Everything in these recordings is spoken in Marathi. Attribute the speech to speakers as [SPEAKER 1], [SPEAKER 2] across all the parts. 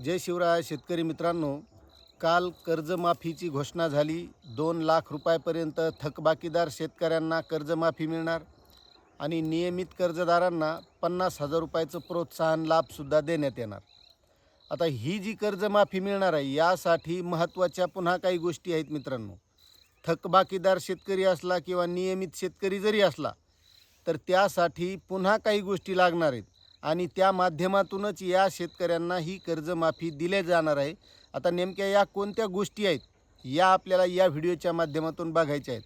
[SPEAKER 1] जय शिवराय शेतकरी मित्रांनो, काल कर्जमाफीची घोषणा झाली. 2 लाख रुपयापर्यंत थकबाकीदार शेतकऱ्यांना कर्जमाफी मिळणार आणि नियमित कर्जदारांना 50,000 रुपयाचं प्रोत्साहन लाभसुद्धा देण्यात येणार. आता ही जी कर्जमाफी मिळणार आहे यासाठी महत्त्वाच्या पुन्हा काही गोष्टी आहेत मित्रांनो. थकबाकीदार शेतकरी असला किंवा नियमित शेतकरी जरी असला तर त्यासाठी पुन्हा काही गोष्टी लागणार आहेत आणि त्या माध्यमातूनच या शेतकऱ्यांना ही कर्जमाफी दिली जाणार आहे. आता नेमक्या या कोणत्या गोष्टी आहेत या आपल्याला या व्हिडिओच्या माध्यमातून बघायच्या आहेत.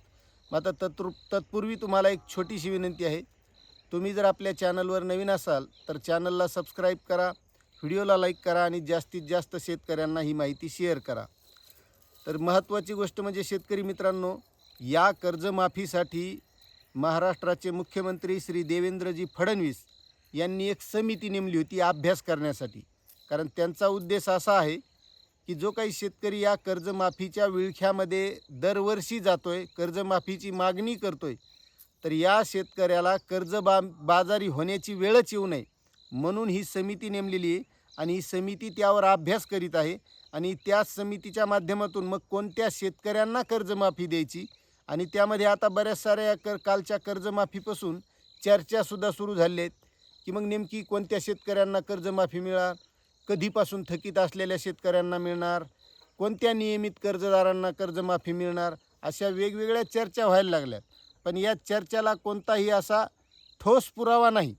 [SPEAKER 1] मग आता तत्पूर्वी तुम्हाला एक छोटीशी विनंती आहे. तुम्ही जर आपल्या चॅनलवर नवीन असाल तर चॅनलला सबस्क्राईब करा, व्हिडिओला लाईक करा आणि जास्तीत जास्त शेतकऱ्यांना ही माहिती शेअर करा. तर महत्त्वाची गोष्ट म्हणजे शेतकरी मित्रांनो, या कर्जमाफीसाठी महाराष्ट्राचे मुख्यमंत्री श्री देवेंद्रजी फडणवीस यांनी एक समिती नेमली होती अभ्यास करण्यासाठी. कारण त्यांचा उद्देश असा आहे की जो काही शेतकरी या कर्जमाफीच्या विळख्यामध्ये दरवर्षी जातोय, कर्जमाफीची मागणी करतोय, तर या शेतकऱ्याला बाजारी होण्याची वेळच येऊ नये म्हणून ही समिती नेमलेली आहे आणि ही समिती त्यावर अभ्यास करीत आहे. आणि त्या समितीच्या माध्यमातून मग कोणत्या शेतकऱ्यांना कर्जमाफी द्यायची आणि त्यामध्ये आता बऱ्याच साऱ्या कालच्या कर्जमाफीपासून चर्चासुद्धा सुरू झाल्या आहेत की मग नेमकी कोणत्या शेतकऱ्यांना कर्जमाफी मिळणार, कधीपासून थकीत असलेल्या शेतकऱ्यांना मिळणार, कोणत्या नियमित कर्जदारांना कर्जमाफी मिळणार, अशा वेगवेगळ्या चर्चा व्हायला लागल्यात. पण या चर्चेला कोणताही असा ठोस पुरावा नाही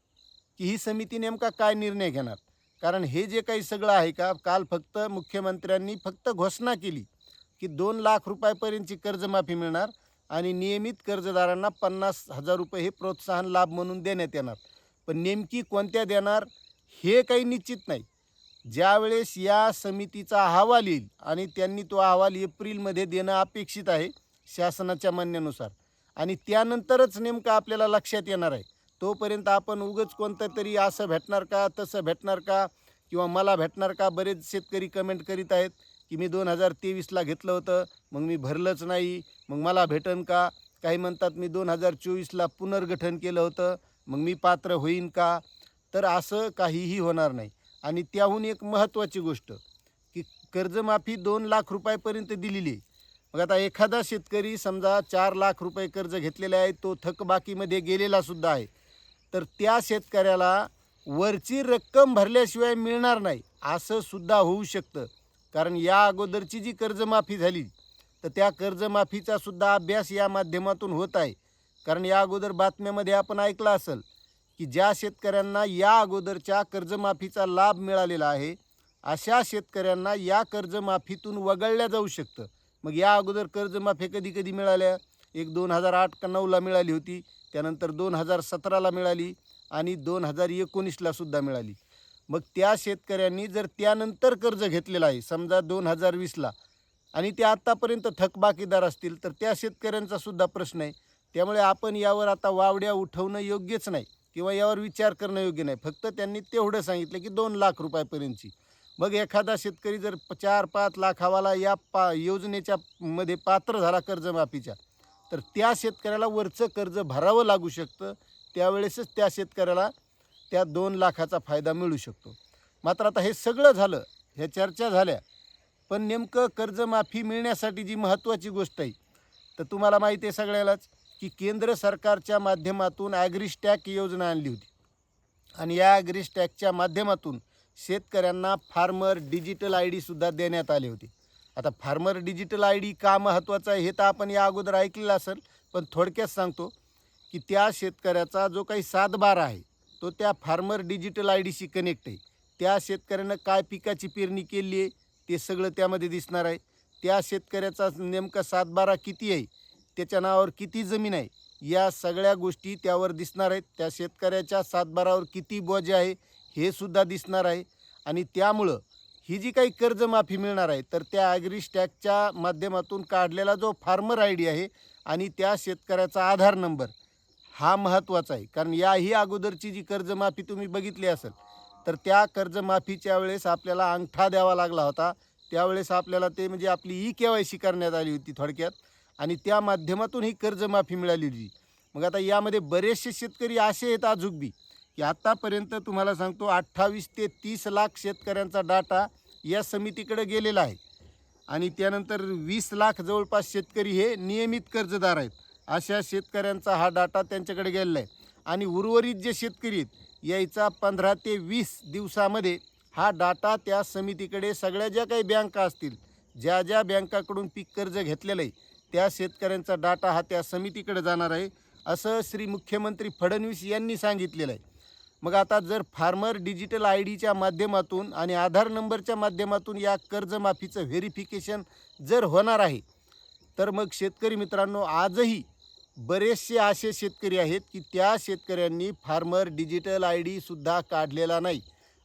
[SPEAKER 1] की ही समिती नेमका काय निर्णय घेणार. कारण हे जे काही सगळं आहे का, काल फक्त मुख्यमंत्र्यांनी घोषणा केली की 2 लाख रुपयापर्यंतची कर्जमाफी मिळणार आणि नियमित कर्जदारांना 50,000 रुपये हे प्रोत्साहन लाभ म्हणून देण्यात येणार. पण नेमकी कोणत्या देणार हे काही निश्चित नाही. ज्यावेळेस या समितीचा अहवाल येईल आणि त्यांनी तो अहवाल एप्रिलमध्ये देणं अपेक्षित आहे शासनाच्या म्हणण्यानुसार आणि त्यानंतरच नेमकं आपल्याला लक्षात येणार आहे. तोपर्यंत आपण उगाच कोणतं तरी असं भेटणार का, तसं भेटणार का किंवा मला भेटणार का. बरेच शेतकरी कमेंट करीत आहेत की मी 2023ला घेतलं होतं, मग मी भरलंच नाही, मग मला भेटन का. काही म्हणतात मी 2024ला पुनर्गठन केलं होतं, मग मी पात्र होईन का. तर असं काहीही होणार नाही. आणि त्याहून एक महत्त्वाची गोष्ट की कर्जमाफी 2 लाख रुपयापर्यंत दिलेली आहे. मग आता एखादा शेतकरी समजा 4 लाख रुपये कर्ज घेतलेला आहे, तो थकबाकीमध्ये गेलेला सुद्धा आहे, तर त्या शेतकऱ्याला वरची रक्कम भरल्याशिवाय मिळणार नाही असं सुद्धा होऊ शकतं. कारण या अगोदरची जी कर्जमाफी झाली तर त्या कर्जमाफीचा सुद्धा अभ्यास या माध्यमातून होत आहे. कारण या अगोदर बातम्यामध्ये आपण ऐकलं असेल की ज्या शेतकऱ्यांना या अगोदरच्या कर्जमाफीचा लाभ मिळालेला आहे अशा शेतकऱ्यांना या कर्जमाफीतून वगळल्या जाऊ शकतं. मग या अगोदर कर्जमाफी कधी कधी मिळाल्या, एक 2008 का 9ला मिळाली होती, त्यानंतर 2017ला मिळाली आणि 2019ला सुद्धा मिळाली. मग त्या शेतकऱ्यांनी जर त्यानंतर कर्ज घेतलेलं आहे समजा 2020ला आणि ते आत्तापर्यंत थकबाकीदार असतील तर त्या शेतकऱ्यांचा सुद्धा प्रश्न आहे. त्यामुळे आपण यावर आता वावड्या उठवणं योग्यच नाही किंवा यावर विचार करणं योग्य नाही. फक्त त्यांनी तेवढं सांगितलं की 2 लाख रुपयापर्यंतची. मग एखादा शेतकरी जर 4-5 लाखावाला या योजनेच्या मध्ये पात्र झाला कर्जमाफीच्या, तर त्या शेतकऱ्याला वरचं कर्ज भरावं लागू शकतं. त्यावेळेसच त्या शेतकऱ्याला त्या 2 लाखाचा फायदा मिळू शकतो. मात्र आता हे सगळं झालं, ह्या चर्चा झाल्या, पण नेमकं कर्जमाफी मिळण्यासाठी जी महत्त्वाची गोष्ट आहे तर तुम्हाला माहिती आहे सगळ्यालाच की केंद्र सरकारच्या माध्यमातून ॲग्रिस्टॅक योजना आणली होती आणि या ॲग्रिस्टॅकच्या माध्यमातून शेतकऱ्यांना फार्मर डिजिटल ID सुद्धा देण्यात आले होते. आता फार्मर डिजिटल ID का महत्त्वाचा आहे हे तर आपण या अगोदर ऐकलेलं असेल, पण थोडक्यात सांगतो की त्या शेतकऱ्याचा जो काही 7/12 आहे तो त्या फार्मर डिजिटल IDशी कनेक्ट आहे. त्या शेतकऱ्यानं काय पिकाची पेरणी केली आहे ते सगळं त्यामध्ये दिसणार आहे. त्या शेतकऱ्याचा नेमका 7/12 किती आहे, त्याच्या नावावर किती जमीन आहे, या सगळ्या गोष्टी त्यावर दिसणार आहेत. त्या शेतकऱ्याच्या 7/12वर किती बोजा आहे हे सुद्धा दिसणार आहे. आणि त्यामुळं ही जी काही कर्जमाफी मिळणार आहे तर त्या ॲग्रिस्टॅकच्या माध्यमातून काढलेला जो फार्मर ID आहे आणि त्या शेतकऱ्याचा आधार नंबर हा महत्त्वाचा आहे. कारण याही अगोदरची जी कर्जमाफी तुम्ही बघितली असेल तर त्या कर्जमाफीच्या वेळेस आपल्याला अंगठा द्यावा लागला होता. त्यावेळेस आपल्याला ते म्हणजे आपली eKYC करण्यात आली होती थोडक्यात आणि त्या माध्यमातून ही कर्जमाफी मिळाली होती. मग आता यामध्ये बरेचसे शेतकरी असे आहेत अजून बी की आत्तापर्यंत तुम्हाला सांगतो 28 ते 30 लाख शेतकऱ्यांचा डाटा या समितीकडे गेलेला आहे आणि त्यानंतर 20 लाख जवळपास शेतकरी हे नियमित कर्जदार आहेत. अशा शेतकऱ्यांचा हा डाटा त्यांच्याकडे गेलेला आहे आणि उर्वरित जे शेतकरी आहेत यायचा 15 ते 20 दिवसामध्ये हा डाटा त्या समितीकडे सगळ्या ज्या काही बँका असतील, ज्या ज्या बँकाकडून पीक कर्ज घेतलेलं आहे त्या शेतकऱ्यांचा डाटा हा त्या समितीकडे जाणार आहे, असं श्री मुख्यमंत्री फडणवीस यांनी सांगितलेलं आहे. मग आता जर फार्मर डिजिटल आय डीच्या माध्यमातून आणि आधार नंबरच्या माध्यमातून या कर्जमाफीचं व्हेरिफिकेशन जर होणार आहे, तर मग शेतकरी मित्रांनो, आजही बरेचसे असे शेतकरी आहेत की त्या शेतकऱ्यांनी फार्मर डिजिटल आय डीसुद्धा काढलेला नाही.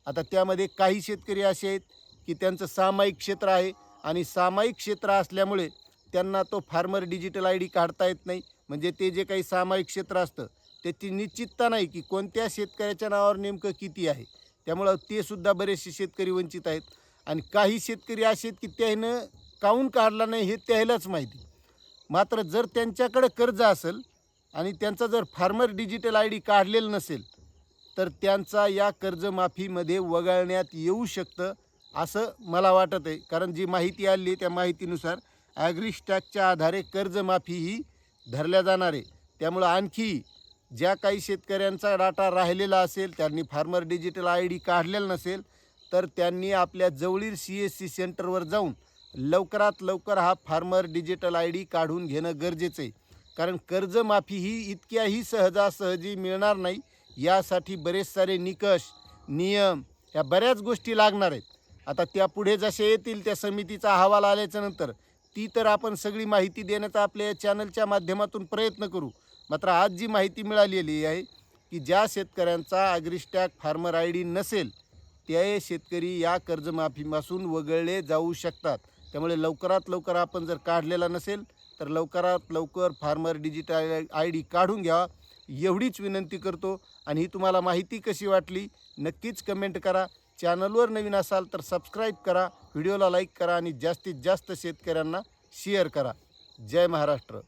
[SPEAKER 1] आता त्यामध्ये काही शेतकरी असे आहेत की त्यांचं सामायिक क्षेत्र आहे आणि सामायिक क्षेत्र असल्यामुळे त्यांना तो फार्मर डिजिटल आय डी काढता येत नाही. म्हणजे ते जे काही सामायिक क्षेत्र असतं त्याची निश्चितता नाही की कोणत्या शेतकऱ्याच्या नावावर नेमकं किती आहे, त्यामुळं ते सुद्धा बरेचसे शेतकरी वंचित आहेत. आणि काही शेतकरी असे आहेत की त्यानं काहून काढला नाही हे त्यालाच माहिती. मात्र जर त्यांच्याकडे कर्ज असेल आणि त्यांचा जर फार्मर डिजिटल आय डी काढलेलं नसेल तर त्यांचा या कर्जमाफीमध्ये वगळण्यात येऊ शकतं असं मला वाटत आहे. कारण जी माहिती आली त्या माहितीनुसार ॲग्रिस्टॅकच्या आधारे कर्जमाफी ही धरल्या जाणार आहे. त्यामुळं आणखी ज्या काही शेतकऱ्यांचा डाटा राहिलेला असेल, त्यांनी फार्मर डिजिटल आय डी काढलेला नसेल, तर त्यांनी आपल्या जवळील CSC सेंटरवर जाऊन लवकरात लवकर हा फार्मर डिजिटल आय डी काढून घेणं गरजेचं आहे. कारण कर्जमाफी ही इतक्याही सहजासहजी मिळणार नाही. यासाठी बरेच सारे निकष, नियम, ह्या बऱ्याच गोष्टी लागणार आहेत. आता त्या पुढे जसे येतील त्या समितीचा अहवाल आल्याच्यानंतर ती तर आपण सगळी माहिती देण्याचा आपल्या या चॅनलच्या माध्यमातून प्रयत्न करू. मात्र आज जी माहिती मिळालेली आहे की ज्या शेतकऱ्यांचा ॲग्रिस्टॅक फार्मर आय डी नसेल ते शेतकरी या कर्जमाफीपासून वगळले जाऊ शकतात. त्यामुळे लवकरात लवकर आपण जर काढलेला नसेल तर लवकरात लवकर फार्मर डिजिटल आय डी काढून घ्यावा एवढीच विनंती करतो. आणि ही तुम्हाला माहिती कशी वाटली नक्कीच कमेंट करा. चॅनलवर नवीन असाल तर सबस्क्राईब करा, व्हिडिओला लाईक करा आणि जास्तीत जास्त शेतकऱ्यांना शेअर करा. जय महाराष्ट्र.